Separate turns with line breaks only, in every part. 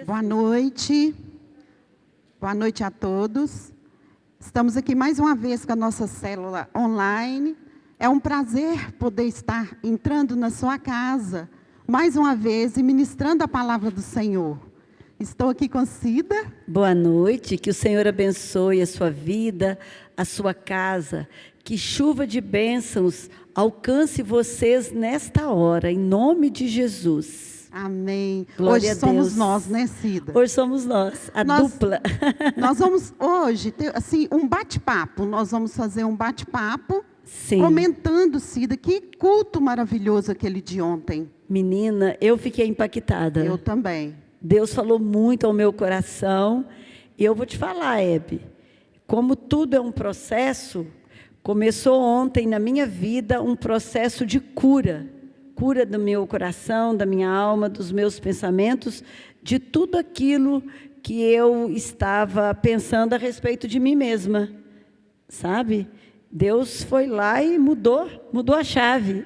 Boa noite. Boa noite a todos. Estamos aqui mais uma vez com a nossa célula online. É um prazer poder estar entrando na sua casa, mais uma vez, e ministrando a palavra do Senhor. Estou aqui com Cida.
Boa noite, que o Senhor abençoe a sua vida, a sua casa. Que chuva de bênçãos alcance vocês nesta hora, em nome de Jesus.
Amém.
Glória
hoje
a Deus.
somos nós, né, Cida?
Hoje somos nós, a dupla.
Nós vamos hoje ter assim, um bate-papo. Nós vamos fazer um bate-papo.
Sim.
Comentando, Cida, que culto maravilhoso aquele de ontem.
Menina, eu fiquei impactada.
Eu também.
Deus falou muito ao meu coração. E eu vou te falar, Hebe, como tudo é um processo, começou ontem na minha vida um processo de cura. Cura do meu coração, da minha alma, dos meus pensamentos, de tudo aquilo que eu estava pensando a respeito de mim mesma. Sabe? Deus foi lá e mudou a chave.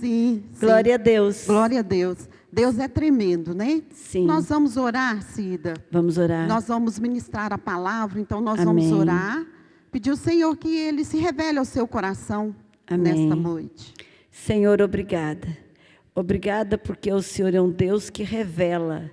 Sim.
Glória a Deus.
Glória a Deus. Deus é tremendo, né?
Sim.
Nós vamos orar, Cida.
Vamos orar.
Nós vamos ministrar a palavra, então nós
Amém.
vamos orar. Pedir ao Senhor que Ele se revele ao seu coração.
Amém.
Nesta noite.
Senhor, obrigada. Obrigada porque o Senhor é um Deus que revela.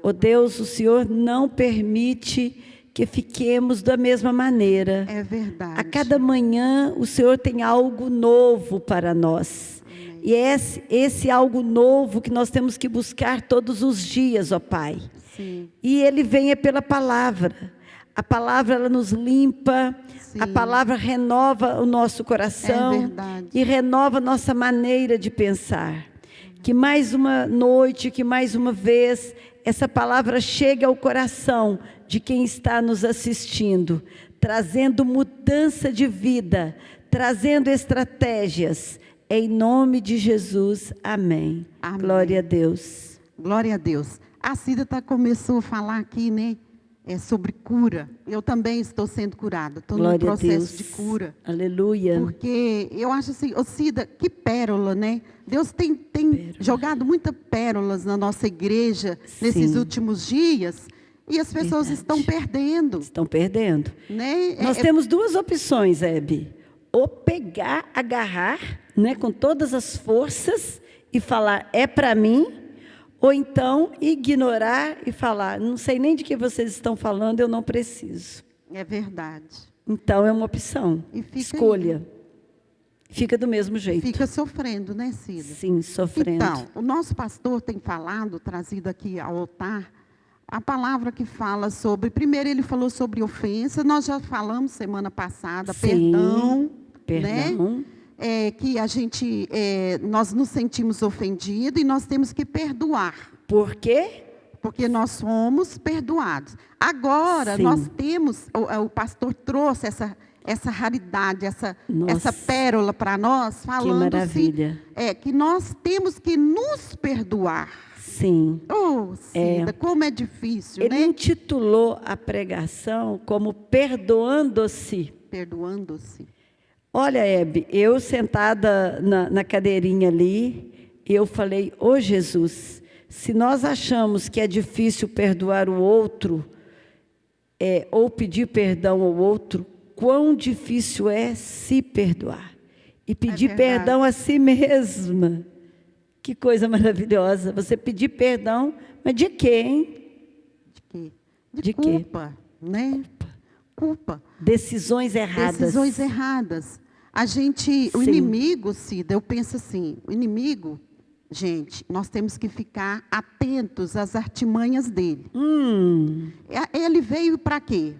Ó Deus, o Senhor não permite que fiquemos da mesma maneira.
É verdade.
A cada manhã o Senhor tem algo novo para nós. Amém. E é esse algo novo que nós temos que buscar todos os dias, ó Pai.
Sim.
E Ele vem pela palavra. A palavra, ela nos limpa. Sim. A palavra renova o nosso coração.
É verdade.
E renova a nossa maneira de pensar. Que mais uma noite, que mais uma vez, essa palavra chegue ao coração de quem está nos assistindo, trazendo mudança de vida, trazendo estratégias. Em nome de Jesus, amém.
Amém.
Glória a Deus.
Glória a Deus. A Cida começou a falar aqui, né? Sobre cura. Eu também estou sendo curada. Estou no processo de cura.
Aleluia.
Porque eu acho assim, Cida, que pérola, né? Deus tem jogado muitas pérolas na nossa igreja. Sim. Nesses últimos dias. E as pessoas estão perdendo.
Estão perdendo.
Né?
Nós temos duas opções, Hebe. Ou pegar, agarrar, né, com todas as forças e falar, é para mim. Ou então ignorar e falar, não sei nem de que vocês estão falando, eu não preciso.
É verdade.
Então é uma opção. Escolha. Aí. Fica do mesmo jeito.
Fica sofrendo, né, Cida?
Sim, sofrendo.
Então, o nosso pastor tem falado, trazido aqui ao altar, a palavra que fala sobre... Primeiro ele falou sobre ofensa, nós já falamos semana passada,
sim,
perdão. Né? Que a gente, nós nos sentimos ofendidos e nós temos que perdoar.
Por quê?
Porque nós somos perdoados. Agora, sim, nós temos, o pastor trouxe essa raridade, essa pérola para nós, falando
que maravilha.
Que nós temos que nos perdoar.
Sim.
Oh, Cida, como é difícil,
Ele
né?
intitulou a pregação como Perdoando-se.
Perdoando-se.
Olha, Hebe, eu sentada na cadeirinha ali, eu falei, ô Jesus, se nós achamos que é difícil perdoar o outro, ou pedir perdão ao outro, quão difícil é se perdoar. E pedir perdão a si mesma. Que coisa maravilhosa. Você pedir perdão, mas de quê, hein?
De quê? De culpa, né? Culpa.
Decisões erradas.
Decisões erradas. O inimigo, Cida, eu penso assim, o inimigo, gente, nós temos que ficar atentos às artimanhas dele. Ele veio para quê?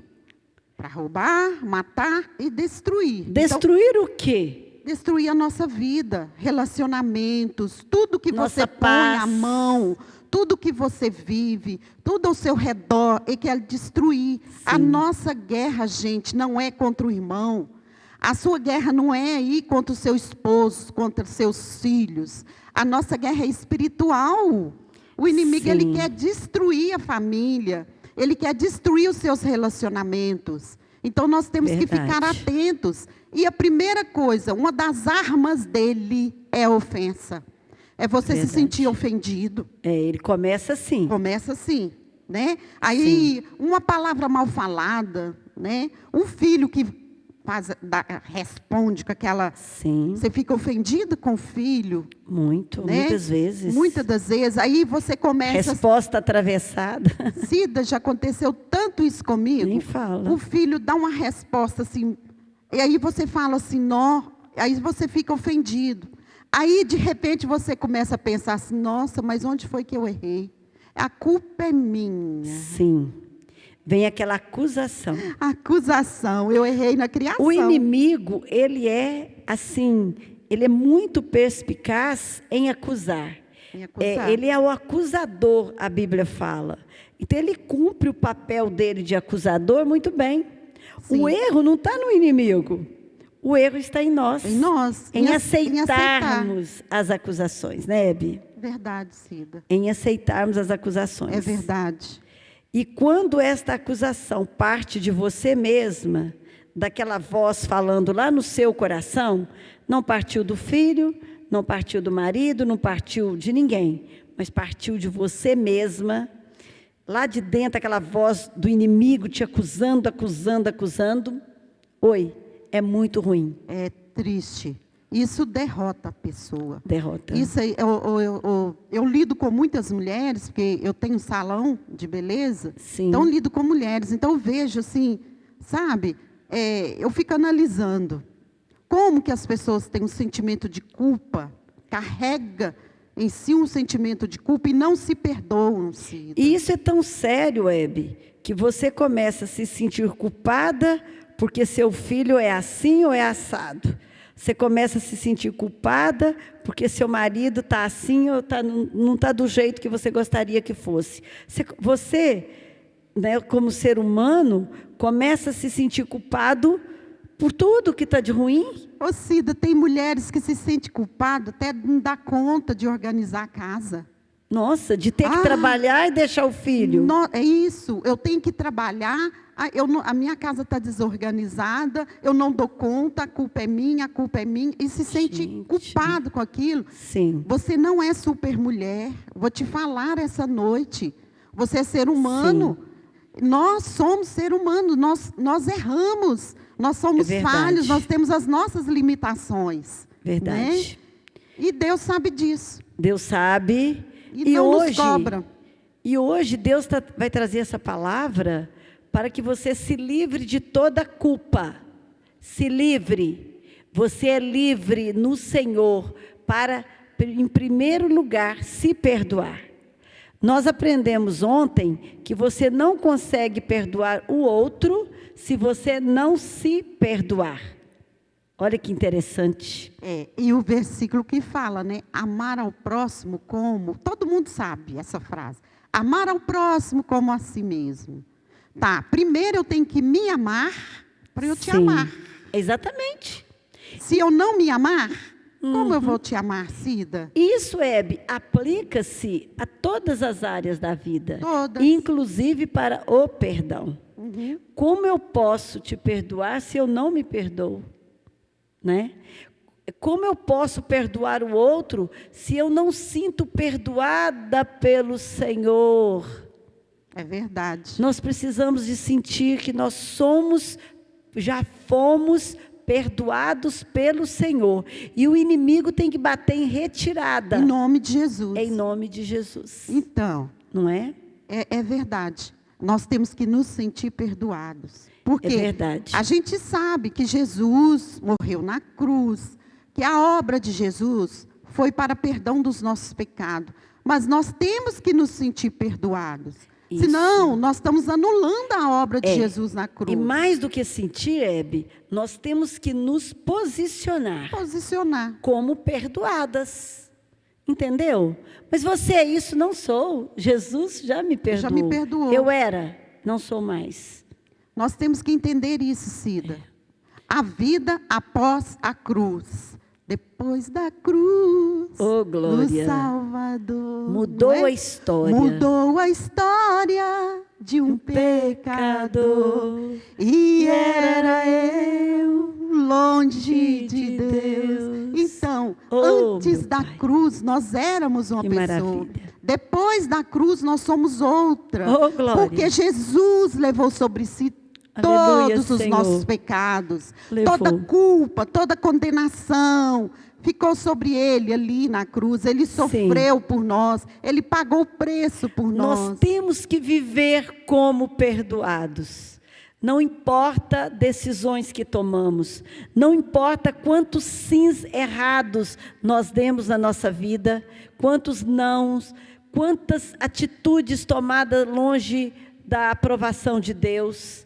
Para roubar, matar e destruir.
Destruir então, o quê?
Destruir a nossa vida, relacionamentos, tudo que
nossa
você põe a mão, tudo que você vive, tudo ao seu redor, ele quer destruir. Sim. A nossa guerra, gente, não é contra o irmão. A sua guerra não é aí contra o seu esposo, contra os seus filhos. A nossa guerra é espiritual. O inimigo, sim, ele quer destruir a família. Ele quer destruir os seus relacionamentos. Então, nós temos que ficar atentos. E a primeira coisa, uma das armas dele é a ofensa. É você se sentir ofendido.
Ele começa assim.
Começa assim. né? Aí, uma palavra mal falada, né? Um filho que responde com aquela...
Sim.
Você fica ofendido com o filho.
Muito,
né?
muitas vezes.
Muitas das vezes. Aí você começa...
Resposta atravessada.
Cida, já aconteceu tanto isso comigo.
Nem fala.
O filho dá uma resposta assim, e aí você fala assim, nó, aí você fica ofendido. Aí, de repente, você começa a pensar assim, nossa, mas onde foi que eu errei? A culpa é minha.
Sim. Vem aquela acusação.
Acusação, eu errei na criação.
O inimigo, ele é assim, ele é muito perspicaz em acusar. Ele é o acusador, a Bíblia fala. Então, ele cumpre o papel dele de acusador muito bem. Sim. O erro não está no inimigo. O erro está em nós.
Em nós.
Em aceitarmos as acusações, né, Hebe?
Verdade, Cida.
Em aceitarmos as acusações.
É verdade.
E quando esta acusação parte de você mesma, daquela voz falando lá no seu coração, não partiu do filho, não partiu do marido, não partiu de ninguém, mas partiu de você mesma, lá de dentro, aquela voz do inimigo te acusando, acusando, acusando. Oi, é muito ruim.
É triste. Isso derrota a pessoa.
Derrota.
Isso aí, eu lido com muitas mulheres, porque eu tenho um salão de beleza.
Sim.
Então, lido com mulheres. Então, eu vejo assim, sabe, eu fico analisando como que as pessoas têm um sentimento de culpa, carrega em si um sentimento de culpa e não se perdoam. Cida.
E isso é tão sério, Hebe, que você começa a se sentir culpada porque seu filho é assim ou é assado. Você começa a se sentir culpada porque seu marido está assim ou não está do jeito que você gostaria que fosse. Você, né, como ser humano, começa a se sentir culpado por tudo que está de ruim.
Ô Cida, tem mulheres que se sentem culpadas até não dar conta de organizar a casa.
Nossa, de ter que trabalhar e deixar o filho.
É isso, eu tenho que trabalhar, a minha casa está desorganizada, eu não dou conta, a culpa é minha, e se sente culpado com aquilo.
Sim.
Você não é super mulher, vou te falar essa noite, você é ser humano, sim. Nós somos ser humano, nós erramos, nós somos falhos, nós temos as nossas limitações.
Verdade.
Né? E Deus sabe disso.
Deus sabe.
E não nos cobra.
E hoje Deus vai trazer essa palavra para que você se livre de toda culpa. Se livre. Você é livre no Senhor para, em primeiro lugar, se perdoar. Nós aprendemos ontem que você não consegue perdoar o outro se você não se perdoar. Olha que interessante.
E o versículo que fala, né? Amar ao próximo como... Todo mundo sabe essa frase. Amar ao próximo como a si mesmo. Tá, primeiro eu tenho que me amar para eu te amar.
Exatamente.
Se eu não me amar, como eu vou te amar, Cida?
Isso, Hebe, aplica-se a todas as áreas da vida.
Todas.
Inclusive para o perdão. Como eu posso te perdoar se eu não me perdoo? Né? Como eu posso perdoar o outro se eu não sinto perdoada pelo Senhor?
É verdade.
Nós precisamos de sentir que nós já fomos perdoados pelo Senhor. E o inimigo tem que bater em retirada.
Em nome de Jesus.
Em nome de Jesus.
Então.
Não é?
É verdade. Nós temos que nos sentir perdoados. Porque a gente sabe que Jesus morreu na cruz, que a obra de Jesus foi para perdão dos nossos pecados. Mas nós temos que nos sentir perdoados. Isso. Senão, nós estamos anulando a obra de Jesus na cruz.
E mais do que sentir, Hebe, nós temos que nos posicionar. Como perdoadas. Entendeu? Mas você é isso, não sou. Jesus já me perdoou.
Já me perdoou.
Eu era, não sou mais.
Nós temos que entender isso, Cida. A vida após a cruz. Depois da cruz,
glória.
do Salvador.
Mudou a história.
Mudou a história de um pecador. E era eu longe de Deus. Então,
Oh,
antes
meu
da
Pai.
cruz, nós éramos uma
Que
pessoa.
maravilha.
Depois da cruz, nós somos outra.
Oh, glória.
Porque Jesus levou sobre si
Aleluia,
todos os
Senhor.
nossos pecados.
Levou.
Toda culpa, toda condenação. Ficou sobre ele ali na cruz. Ele sofreu por nós. Ele pagou o preço por
Nós
nós.
temos que viver como perdoados. Não importa decisões que tomamos, não importa quantos sims errados nós demos na nossa vida, quantos nãos, quantas atitudes tomadas longe da aprovação de Deus,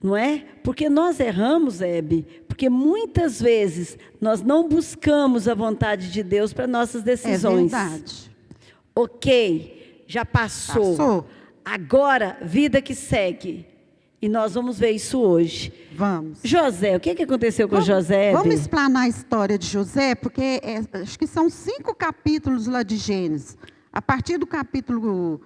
não é? Porque nós erramos, Hebe, porque muitas vezes nós não buscamos a vontade de Deus para nossas
É
decisões.
verdade.
Ok, já passou.
Passou.
Agora, vida que segue. E nós vamos ver isso hoje.
Vamos.
José, o que aconteceu com José?
Vamos
Hebe?
explanar a história de José, porque acho que são 5 capítulos lá de Gênesis. A partir do capítulo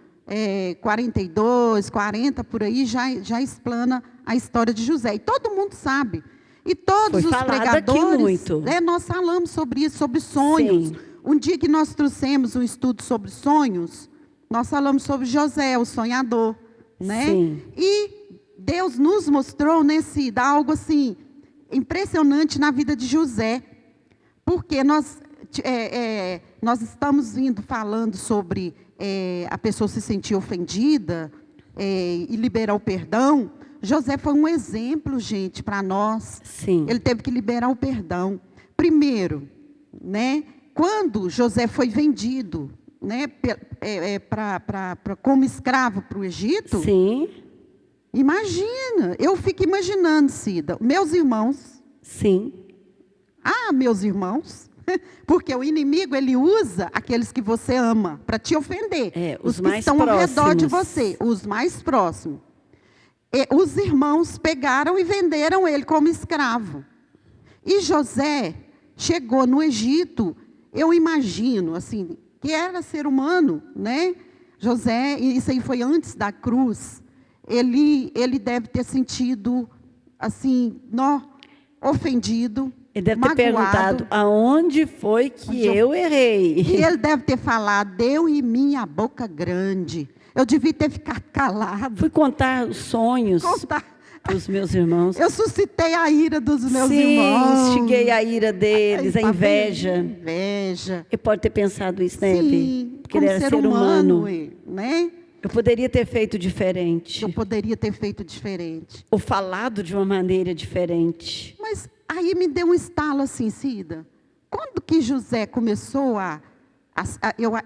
42, 40, por aí, já explana a história de José. E todo mundo sabe. E todos
Foi
os
falado
pregadores,
aqui muito.
Nós falamos sobre isso, sobre sonhos.
Sim.
Um dia que nós trouxemos um estudo sobre sonhos, nós falamos sobre José, o sonhador, né?
Sim.
E Deus nos mostrou dá algo assim impressionante na vida de José, porque nós estamos falando sobre a pessoa se sentir ofendida e liberar o perdão. José foi um exemplo, gente, para nós.
Sim.
Ele teve que liberar o perdão. Primeiro, né, quando José foi vendido, né, como escravo para o Egito.
Sim.
Imagina, eu fico imaginando, Cida, meus irmãos.
Sim.
Meus irmãos, porque o inimigo, ele usa aqueles que você ama para te ofender.
Os
que
mais
estão ao redor de
próximos.
você, os mais próximos. Os irmãos pegaram e venderam ele como escravo. E José chegou no Egito, eu imagino, assim, que era ser humano, né? José, isso aí foi antes da cruz. Ele deve ter sentido, assim, ofendido,
Ele deve
magoado.
ter perguntado aonde foi que eu errei.
E ele deve ter falado, deu em minha boca grande. Eu devia ter ficado calado.
Fui contar os sonhos para os meus irmãos.
Eu suscitei a ira dos meus
Sim,
irmãos.
instiguei a ira deles, a
Tá vendo?
inveja.
Inveja.
Ele pode ter pensado isso, né,
Sim,
Hebe? Porque
como
ele era ser humano.
né?
Eu poderia ter feito diferente.
Eu poderia ter feito diferente.
Ou falado de uma maneira diferente.
Mas aí me deu um estalo assim, Cida. Quando que José começou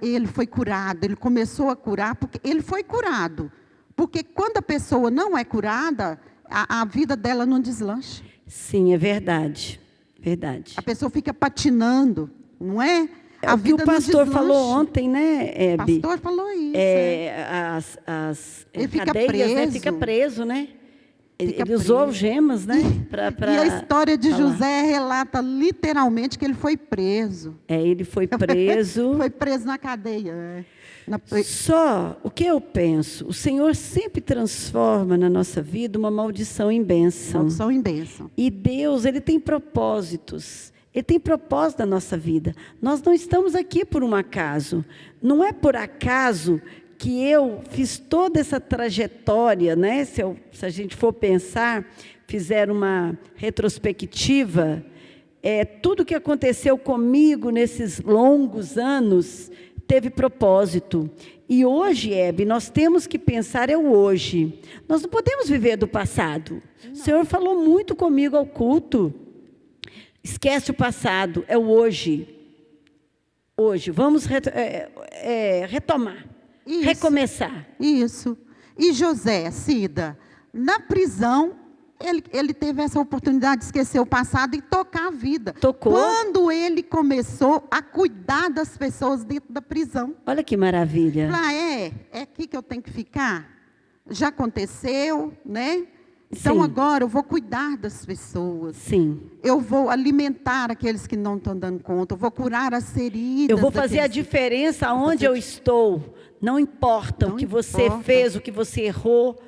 ele foi curado, ele começou a curar, porque ele foi curado. Porque quando a pessoa não é curada, a vida dela não deslancha.
Sim, é verdade. Verdade.
A pessoa fica patinando, não é?
É o que o pastor falou ontem, né, Hebe?
O pastor falou isso.
As
Ele fica
cadeias, né?
preso.
Fica preso, né?
Fica
Ele usou
preso.
algemas, né?
E a história de
falar.
José relata literalmente que ele foi preso.
Ele foi preso.
Foi preso na cadeia.
Só o que eu penso, o Senhor sempre transforma na nossa vida uma maldição em bênção.
Maldição em bênção.
E Deus, Ele tem propósitos. Ele tem propósito na nossa vida. Nós não estamos aqui por um acaso. Não é por acaso que eu fiz toda essa trajetória, né? Se a gente for pensar, fizer uma retrospectiva, tudo que aconteceu comigo nesses longos anos teve propósito. E hoje, Hebe, nós temos que pensar o hoje. Nós não podemos viver do passado. Não. O Senhor falou muito comigo ao culto. Esquece o passado, é o hoje. Hoje, vamos retomar,
isso,
recomeçar.
Isso. E José, Cida, na prisão, ele teve essa oportunidade de esquecer o passado e tocar a vida.
Tocou.
Quando ele começou a cuidar das pessoas dentro da prisão.
Olha que maravilha.
É aqui que eu tenho que ficar? Já aconteceu, né? Então,
Sim.
agora eu vou cuidar das pessoas.
Sim.
Eu vou alimentar aqueles que não estão dando conta. Eu vou curar as feridas.
Eu vou fazer a diferença onde eu estou. Não importa o que você fez, o que você errou.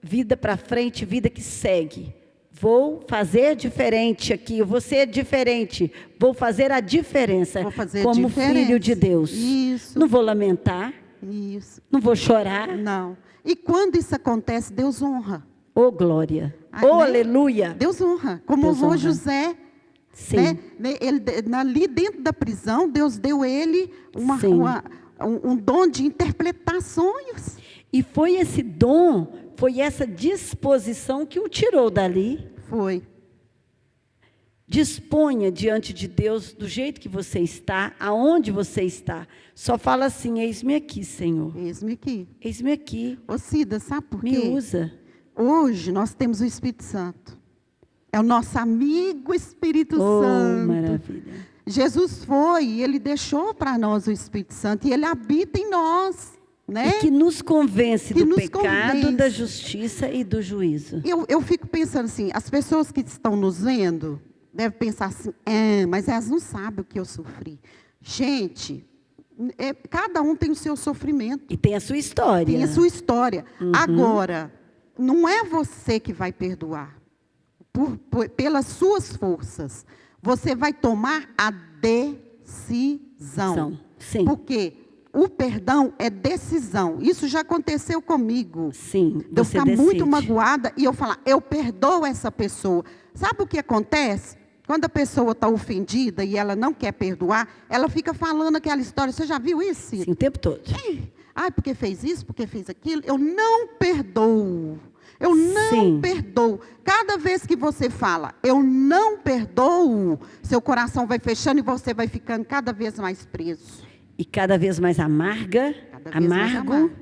Vida para frente, vida que segue. Vou fazer diferente aqui, eu vou ser diferente, vou fazer a diferença
Vou fazer
como
diferença.
filho de Deus.
Isso.
Não vou lamentar,
Isso.
não vou chorar.
Não. E quando isso acontece, Deus honra.
Oh, glória!
Ah,
Oh,
né?
aleluia!
Deus honra. Como
Deus
honrou
honra.
José.
Sim.
Né? Ele, ali dentro da prisão, Deus deu ele
Sim.
um dom de interpretar sonhos.
E foi esse dom, foi essa disposição que o tirou dali.
Foi.
Disponha diante de Deus do jeito que você está, aonde você está. Só fala assim: eis-me aqui, Senhor.
Eis-me aqui.
Eis-me aqui.
Ô Cida, sabe por
Me
quê?
usa.
Hoje nós temos o Espírito Santo. É o nosso amigo Espírito
Oh,
Santo.
maravilha.
Jesus foi e Ele deixou para nós o Espírito Santo. E Ele habita em nós. Né?
E que nos convence
Que
do
nos
pecado,
convence.
da justiça e do juízo.
Eu fico pensando assim, as pessoas que estão nos vendo devem pensar assim, mas elas não sabem o que eu sofri. Gente, cada um tem o seu sofrimento.
E tem a sua história.
Tem a sua história. Agora, não é você que vai perdoar. Pelas suas forças. Você vai tomar a decisão.
Sim.
Porque o perdão é decisão. Isso já aconteceu comigo.
Sim,
De eu
você
ficar
decide.
muito magoada e eu falar, eu perdoo essa pessoa. Sabe o que acontece? Quando a pessoa está ofendida e ela não quer perdoar, ela fica falando aquela história. Você já viu isso, Ciro?
Sim, o tempo todo.
Ai, porque fez isso, porque fez aquilo. Eu não perdoo. Eu não
Sim.
perdoo. Cada vez que você fala, eu não perdoo, seu coração vai fechando e você vai ficando cada vez mais preso.
E cada vez mais amarga,
Cada vez mais
amargo,
amargo.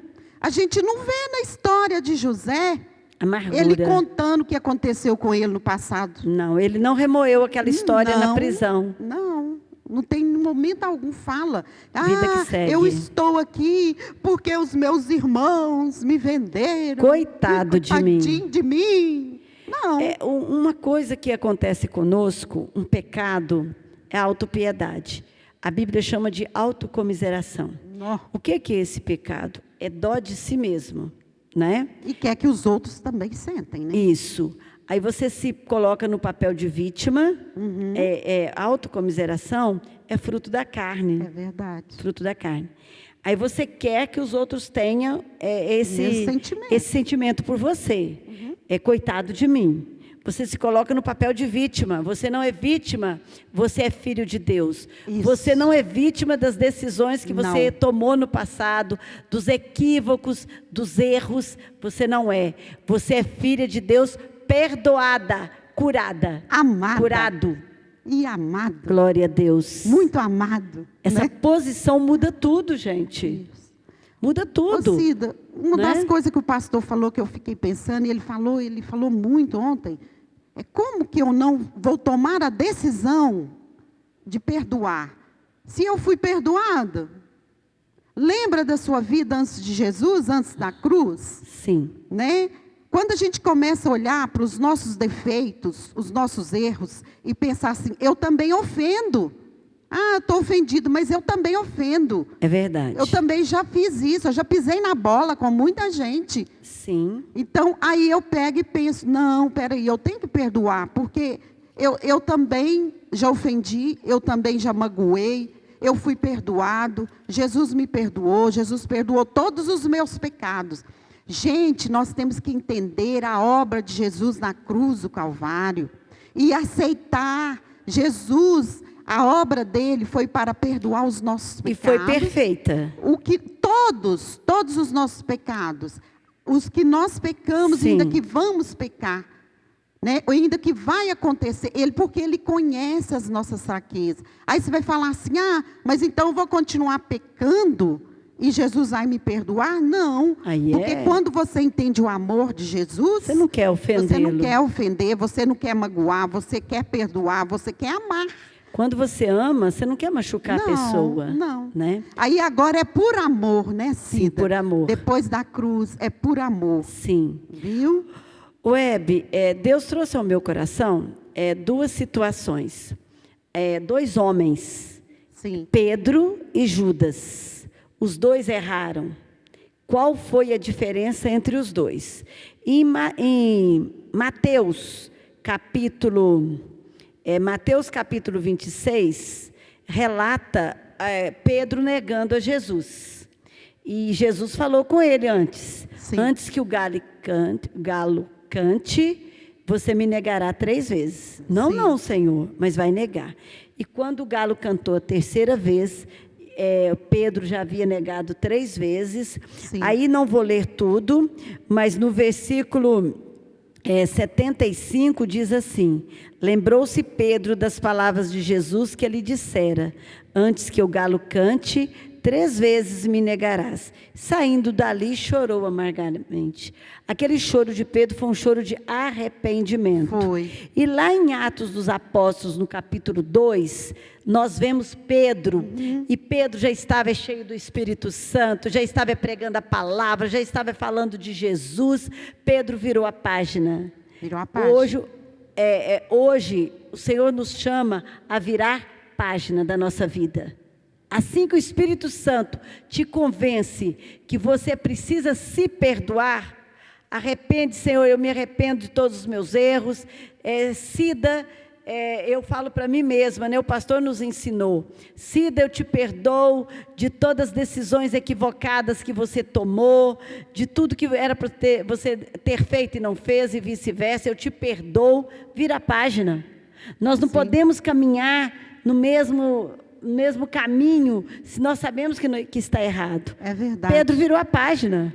A gente não vê na história de José,
amargura.
ele contando o que aconteceu com ele no passado.
Não, ele não remoeu aquela história na
Não,
prisão.
Não tem em momento algum fala.
Vida que segue.
Eu estou aqui porque os meus irmãos me venderam.
Coitado de mim.
Tadinho de mim. Não.
Uma coisa que acontece conosco, um pecado, é a autopiedade. A Bíblia chama de autocomiseração.
Nó.
O que é esse pecado? É dó de si mesmo, né?
E quer que os outros também sentem, né?
Isso. Aí você se coloca no papel de vítima. Autocomiseração é fruto da carne.
É verdade.
Fruto da carne. Aí você quer que os outros tenham esse sentimento por você. Coitado de mim. Você se coloca no papel de vítima. Você não é vítima, você é filho de Deus.
Isso.
Você não é vítima das decisões que você tomou no passado, dos equívocos, dos erros. Você não é. Você é filha de Deus, perdoada, curada.
Amada.
Curado.
E amado.
Glória a Deus.
Muito amado.
Essa
né?
posição muda tudo, gente. Muda tudo.
Ô, Cida, uma
né?
das coisas que o pastor falou, que eu fiquei pensando, e ele falou muito ontem, é como que eu não vou tomar a decisão de perdoar? Se eu fui perdoada, lembra da sua vida antes de Jesus, antes da cruz?
Sim.
Né? Quando a gente começa a olhar para os nossos defeitos, os nossos erros, e pensar assim, eu também ofendo. Estou ofendido, mas eu também ofendo.
É verdade.
Eu também já fiz isso, eu já pisei na bola com muita gente.
Sim.
Então, aí eu pego e penso, não, peraí, eu tenho que perdoar, porque eu também já ofendi, eu também já magoei, eu fui perdoado, Jesus me perdoou, Jesus perdoou todos os meus pecados. Gente, nós temos que entender a obra de Jesus na cruz do Calvário e aceitar Jesus. A obra dele foi para perdoar os nossos pecados.
E foi perfeita.
Todos os nossos pecados, os que nós pecamos,
Sim.
ainda que vamos pecar, né? Ou ainda que vai acontecer, porque ele conhece as nossas fraquezas. Aí você vai falar assim, mas então eu vou continuar pecando e Jesus vai me perdoar? Não, porque quando você entende o amor de Jesus,
você não quer ofendê-lo.
Você não quer ofender, você não quer magoar, você quer perdoar, você quer amar.
Quando você ama, você não quer machucar a pessoa.
Não.
Né?
Aí agora é por amor, né, Cida?
Sim, por amor.
Depois da cruz, é por amor.
Sim.
Viu?
Web, Deus trouxe ao meu coração duas situações. Dois homens.
Sim.
Pedro e Judas. Os dois erraram. Qual foi a diferença entre os dois? Em Mateus, Mateus capítulo 26, relata Pedro negando a Jesus. E Jesus falou com ele antes.
Sim.
Antes que o galo cante, você me negará 3 vezes. Não,
Sim.
não, Senhor, mas vai negar. E quando o galo cantou a 3ª vez, Pedro já havia negado 3 vezes.
Sim.
Aí não vou ler tudo, mas no versículo 75 diz assim: lembrou-se Pedro das palavras de Jesus que lhe dissera: antes que o galo cante, 3 vezes me negarás. Saindo dali, chorou amargamente. Aquele choro de Pedro foi um choro de arrependimento.
Foi.
E lá em Atos dos Apóstolos, no capítulo 2, nós vemos Pedro, e Pedro já estava cheio do Espírito Santo, já estava pregando a palavra, já estava falando de Jesus. Pedro virou a página.
Virou a página.
Hoje, o Senhor nos chama a virar página da nossa vida. Assim que o Espírito Santo te convence que você precisa se perdoar, arrepende, Senhor, eu me arrependo de todos os meus erros. Cida, eu falo para mim mesma, né? O pastor nos ensinou: Cida, eu te perdoo de todas as decisões equivocadas que você tomou, de tudo que era para você ter feito e não fez, e vice-versa. Eu te perdoo. Vira a página. Nós não podemos caminhar no mesmo caminho se nós sabemos que está errado.
É verdade.
Pedro virou a página.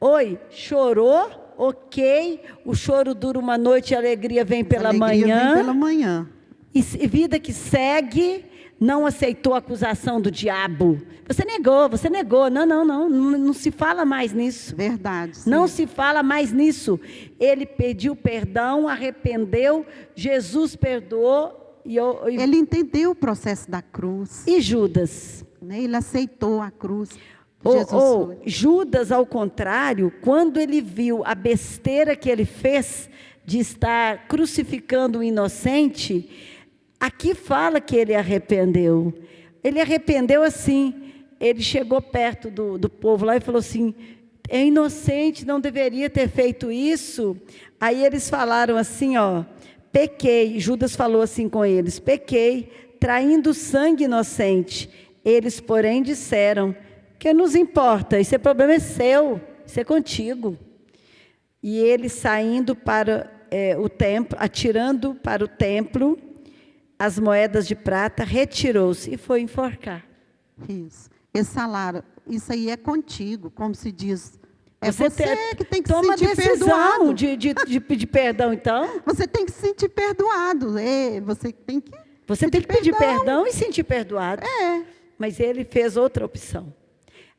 Oi, chorou, ok, o choro dura uma noite e a alegria vem pela manhã.
Vem pela manhã.
E vida que segue, não aceitou a acusação do diabo. Você negou. Não se fala mais nisso.
Verdade. Sim.
Não se fala mais nisso. Ele pediu perdão, arrependeu, Jesus perdoou.
Ele entendeu o processo da cruz.
E Judas?
Né? Ele aceitou a cruz.
Judas, ao contrário, quando ele viu a besteira que ele fez de estar crucificando o inocente, aqui fala que ele arrependeu. Ele arrependeu assim. Ele chegou perto do povo lá e falou assim: é inocente, não deveria ter feito isso. Aí eles falaram assim, pequei. Judas falou assim com eles: pequei, traindo sangue inocente. Eles, porém, disseram: que nos importa? Esse problema é seu, isso é contigo. E ele, saindo para o templo, atirando para o templo as moedas de prata, retirou-se e foi enforcar.
Isso. Esse salário, isso aí é contigo, como se diz. É você que tem que se
toma
sentir
decisão
perdoado.
de pedir perdão, então.
Você tem que se sentir perdoado. Você tem que
pedir perdão e sentir perdoado. Mas ele fez outra opção.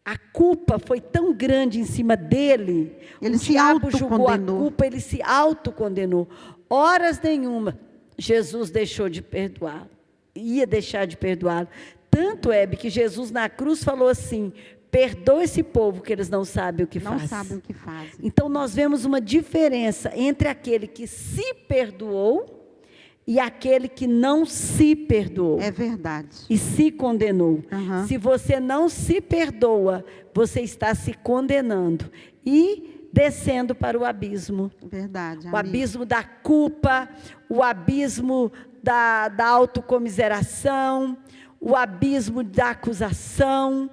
A culpa foi tão grande em cima dele,
ele
o diabo julgou a culpa, ele se autocondenou. Horas nenhuma, Jesus deixou de perdoar, ia deixar de perdoar. Tanto que Jesus na cruz falou assim: perdoa esse povo que eles não sabem o que fazem.
Não sabem o que fazem.
Então nós vemos uma diferença entre aquele que se perdoou e aquele que não se perdoou.
É verdade.
E se condenou.
Uhum.
Se você não se perdoa, você está se condenando e descendo para o abismo.
Verdade.
O abismo da culpa, o abismo da autocomiseração, o abismo da acusação.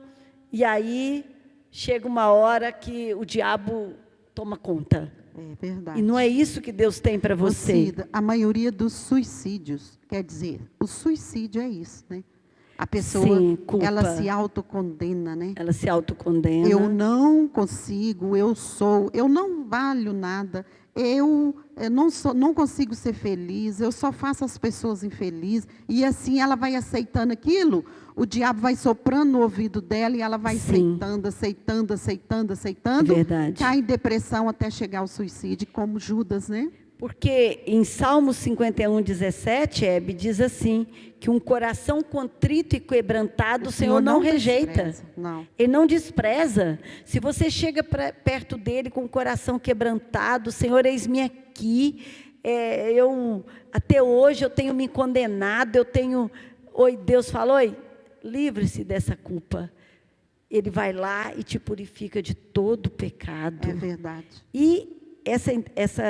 E aí chega uma hora que o diabo toma conta.
É verdade.
E não é isso que Deus tem para você.
Cida, a maioria dos suicídios, quer dizer, o suicídio é isso, né? A pessoa,
sim,
ela se autocondena, né?
Ela se autocondena.
Eu não consigo, eu não valho nada, eu não consigo ser feliz, eu só faço as pessoas infelizes. E assim ela vai aceitando aquilo, o diabo vai soprando no ouvido dela e ela vai aceitando.
É verdade.
Cai em depressão até chegar ao suicídio, como Judas, né?
Porque em Salmo 51:17, Hebe, diz assim, que um coração contrito e quebrantado o Senhor não rejeita.
Não.
Ele não despreza. Se você chega perto dele com o coração quebrantado: Senhor, eis-me aqui, até hoje eu tenho me condenado, Deus falou: livre-se dessa culpa. Ele vai lá e te purifica de todo pecado.
É verdade.
E essa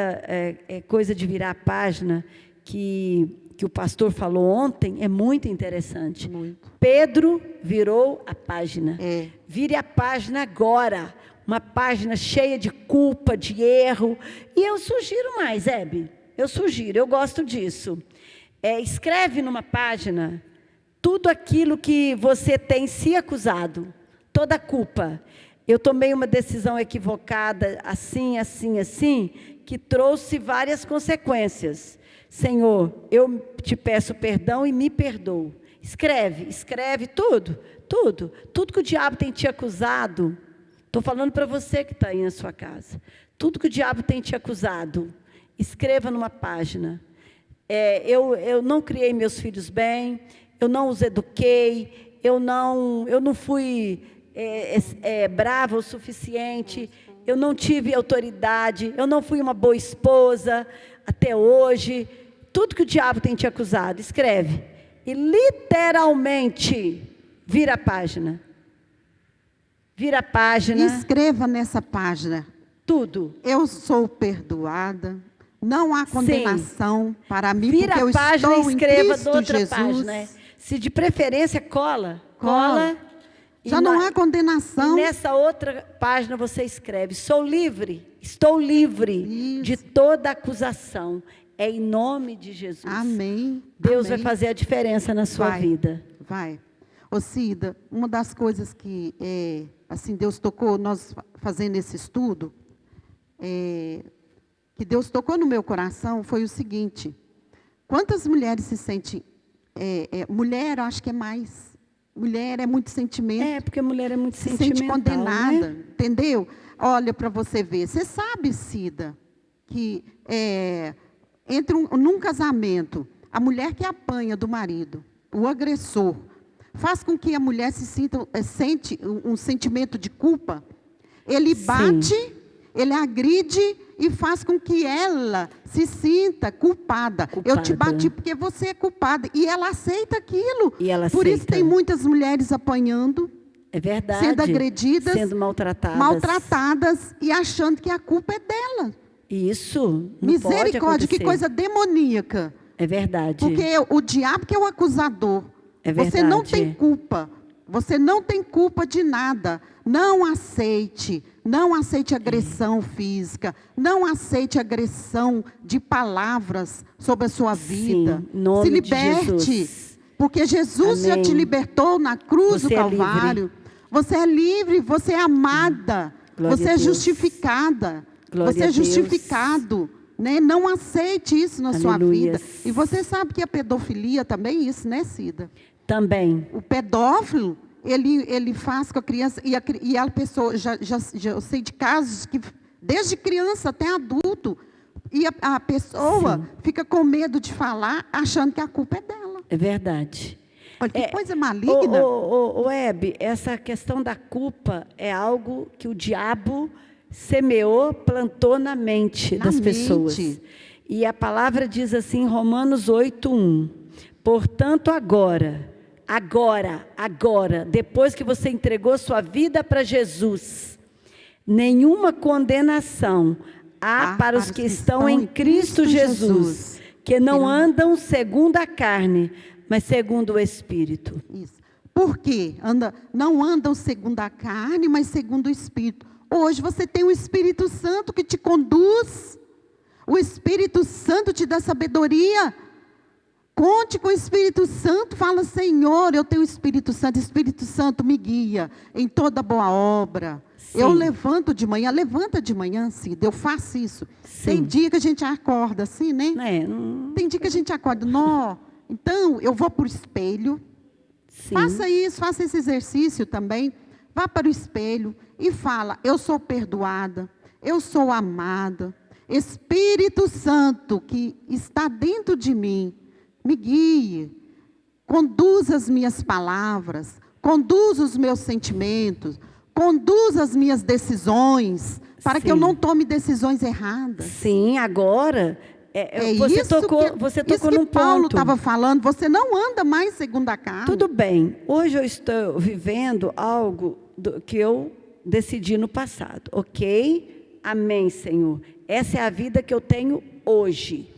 coisa de virar a página que o pastor falou ontem é muito interessante.
Muito.
Pedro virou a página.
Vire
a página agora. Uma página cheia de culpa, de erro. E eu sugiro mais, Hebe. Eu gosto disso. Escreve numa página tudo aquilo que você tem se acusado. Toda a culpa. Eu tomei uma decisão equivocada, assim, que trouxe várias consequências. Senhor, eu te peço perdão e me perdoo. Escreve tudo que o diabo tem te acusado. Estou falando para você que está aí na sua casa. Tudo que o diabo tem te acusado, escreva numa página. Eu não criei meus filhos bem, eu não os eduquei, eu não fui brava o suficiente, eu não tive autoridade, eu não fui uma boa esposa até hoje. Tudo que o diabo tem te acusado, escreve. E literalmente, vira a página. Vira a página.
Escreva nessa página.
Tudo.
Eu sou perdoada. Não há condenação para mim,
vira
porque eu
a página
estou
e escreva
em Cristo
outra
Jesus.
página. Se de preferência, cola.
Já não há condenação.
E nessa outra página você escreve: estou livre de toda acusação. É em nome de Jesus.
Amém.
Deus vai fazer a diferença na sua vida.
Vai. Ô Cida, uma das coisas que assim, Deus tocou, nós fazendo esse estudo, que Deus tocou no meu coração, foi o seguinte: quantas mulheres se sentem, mulher, eu acho que é mais, mulher é muito sentimento.
Porque mulher é muito
sentimental. Se sente condenada,
né?
entendeu? Olha para você ver, você sabe, Cida, que num casamento, a mulher que apanha do marido, o agressor, faz com que a mulher sente um sentimento de culpa. Ele bate, ele agride e faz com que ela se sinta culpada. Eu te bati porque você é culpada. E ela aceita aquilo. Por isso tem muitas mulheres apanhando.
É verdade.
Sendo agredidas.
Sendo maltratadas.
Maltratadas e achando que a culpa é dela.
Isso.
Misericórdia, que coisa demoníaca.
É verdade.
Porque o diabo que é o acusador.
É verdade.
Você não tem culpa. Você não tem culpa de nada. Não aceite agressão física. Não aceite agressão de palavras sobre a sua vida.
Sim, em nome
Se liberte.
De Jesus.
Porque Jesus já te libertou na cruz do Calvário. Você é livre, você é amada. Você é justificada. Você é justificado. Né? Não aceite isso na sua vida. E você sabe que a pedofilia também é isso, né, Cida?
Também.
O pedófilo, ele faz com a criança, e a pessoa, eu sei de casos que, desde criança até adulto, e a pessoa fica com medo de falar, achando que a culpa é dela.
É verdade.
Olha, que coisa maligna.
Hebe, essa questão da culpa é algo que o diabo semeou, plantou na mente das pessoas. E a palavra diz assim em Romanos 8:1. Portanto, agora, depois que você entregou sua vida para Jesus, nenhuma condenação há para os que estão em Cristo Jesus, que não andam segundo a carne, mas segundo o Espírito.
Isso. Por quê? Não andam segundo a carne, mas segundo o Espírito. Hoje você tem o Espírito Santo que te conduz. O Espírito Santo te dá sabedoria. Conte com o Espírito Santo. Fala: Senhor, eu tenho o Espírito Santo me guia em toda boa obra. Sim. Eu levanto de manhã, levanta de manhã, Cida, eu faço isso. Sim. Tem dia que a gente acorda assim, né? Tem dia que a gente acorda, então eu vou para o espelho. Sim. Faça isso, faça esse exercício também. Vá para o espelho e fala: eu sou perdoada, eu sou amada. Espírito Santo que está dentro de mim, me guie, conduza as minhas palavras, conduza os meus sentimentos, conduza as minhas decisões, para que eu não tome decisões erradas.
Sim, agora, você tocou num ponto.
Paulo estava falando, você não anda mais segundo a carne.
Tudo bem, hoje eu estou vivendo algo que eu decidi no passado, ok? Amém, Senhor. Essa é a vida que eu tenho hoje.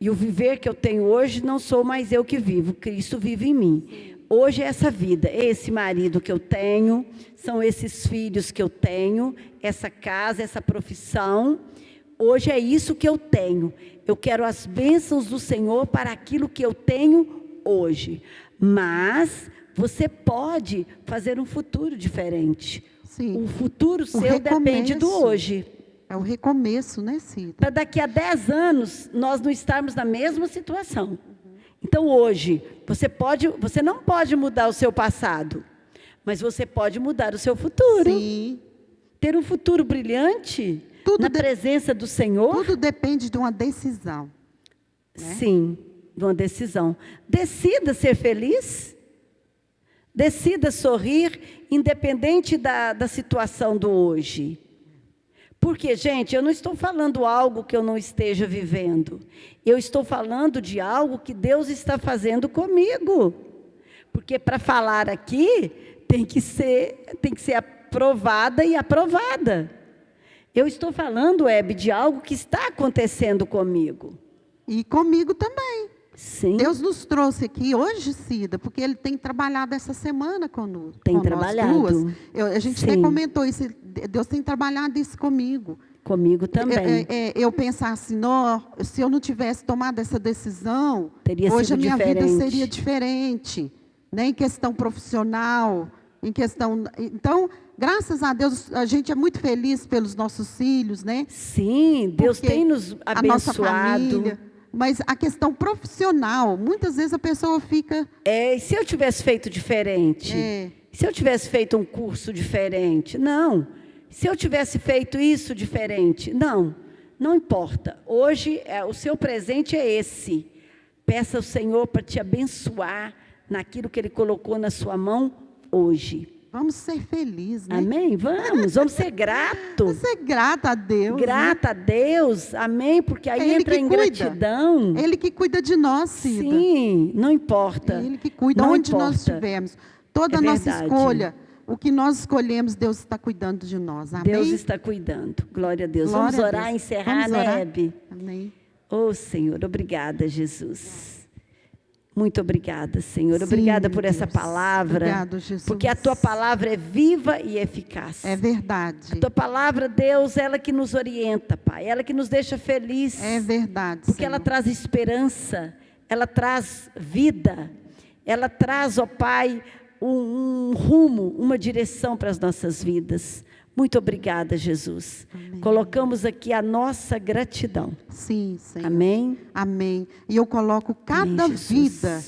E o viver que eu tenho hoje não sou mais eu que vivo, Cristo vive em mim. Hoje é essa vida, é esse marido que eu tenho, são esses filhos que eu tenho, essa casa, essa profissão. Hoje é isso que eu tenho. Eu quero as bênçãos do Senhor para aquilo que eu tenho hoje. Mas você pode fazer um futuro diferente.
Sim.
O futuro seu depende do hoje.
É o recomeço, né, Cida?
Para daqui a 10 anos, nós não estarmos na mesma situação. Então, hoje, você não pode mudar o seu passado, mas você pode mudar o seu futuro.
Sim.
Ter um futuro brilhante na presença do Senhor.
Tudo depende de uma decisão. Né?
Sim, de uma decisão. Decida ser feliz. Decida sorrir, independente da situação do hoje. Porque, gente, eu não estou falando algo que eu não esteja vivendo. Eu estou falando de algo que Deus está fazendo comigo. Porque para falar aqui, tem que ser aprovada e aprovada. Eu estou falando, Hebe, de algo que está acontecendo comigo.
E comigo também.
Sim.
Deus nos trouxe aqui hoje, Cida, porque Ele tem trabalhado essa semana conosco.
Tem trabalhado.
Nós duas. A gente até comentou isso. Deus tem trabalhado isso comigo.
Comigo também.
Eu pensar assim, se eu não tivesse tomado essa decisão, hoje a minha
diferente.
vida seria diferente, né? Em questão profissional, em questão. Então, graças a Deus, a gente é muito feliz pelos nossos filhos, né?
Sim, Deus tem nos abençoado.
A nossa família. Mas a questão profissional, muitas vezes a pessoa fica...
E se eu tivesse feito diferente? Se eu tivesse feito um curso diferente? Não. Se eu tivesse feito isso diferente? Não. Não importa. Hoje, o seu presente é esse. Peça ao Senhor para te abençoar naquilo que Ele colocou na sua mão hoje.
Vamos ser felizes, né?
Amém? Vamos ser gratos.
Vamos ser grata a Deus.
Grata, né? A Deus, amém? Porque aí entra em gratidão.
Ele que cuida de nós, Cida.
Sim, não importa.
Ele que cuida onde nós estivermos. Toda a nossa escolha, o que nós escolhemos, Deus está cuidando de nós. Amém?
Deus está cuidando. Glória a Deus. Vamos orar, encerrar, né, Hebe?
Amém.
Oh, Senhor, obrigada, Jesus. Muito obrigada, Senhor. Obrigada por essa palavra.
Obrigado, Jesus.
Porque a Tua palavra é viva e eficaz.
É verdade.
A Tua palavra, Deus, ela que nos orienta, Pai. Ela que nos deixa feliz.
É verdade,
porque
Senhor.
Ela traz esperança. Ela traz vida. Ela traz, ó Pai, um rumo, uma direção para as nossas vidas. Muito obrigada, Jesus. Amém. Colocamos aqui a nossa gratidão.
Sim, Senhor.
Amém?
Amém. E eu coloco cada vida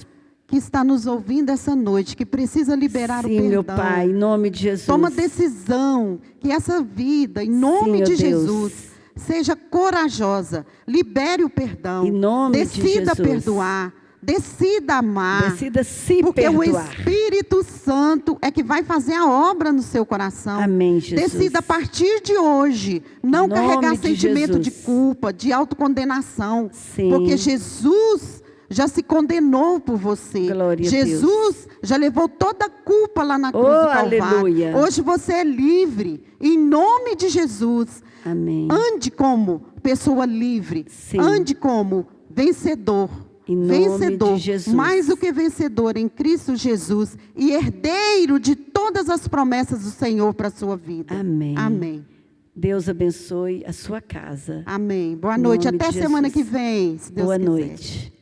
que está nos ouvindo essa noite, que precisa liberar o perdão.
Sim, meu Pai, em nome de Jesus.
Toma decisão, que essa vida, em nome de Jesus, seja corajosa. Libere o perdão.
Em nome de Jesus.
Decida perdoar. Decida amar.
Decida se
porque
perdoar.
Porque o Espírito Santo é que vai fazer a obra no seu coração.
Amém, Jesus.
Decida a partir de hoje não carregar sentimento de culpa, de autocondenação.
Sim.
Porque Jesus já se condenou por você.
Glória
Jesus
a Deus.
Já levou toda a culpa lá na cruz do Calvário.
Aleluia.
Hoje você é livre. Em nome de Jesus.
Amém.
Ande como pessoa livre.
Sim.
Ande como vencedor. Vencedor,
de Jesus.
Mais do que vencedor em Cristo Jesus e herdeiro de todas as promessas do Senhor para a sua vida.
Amém.
Amém.
Deus abençoe a sua casa.
Amém. Boa noite. Até semana que vem, se Deus
quiser.
Boa
noite.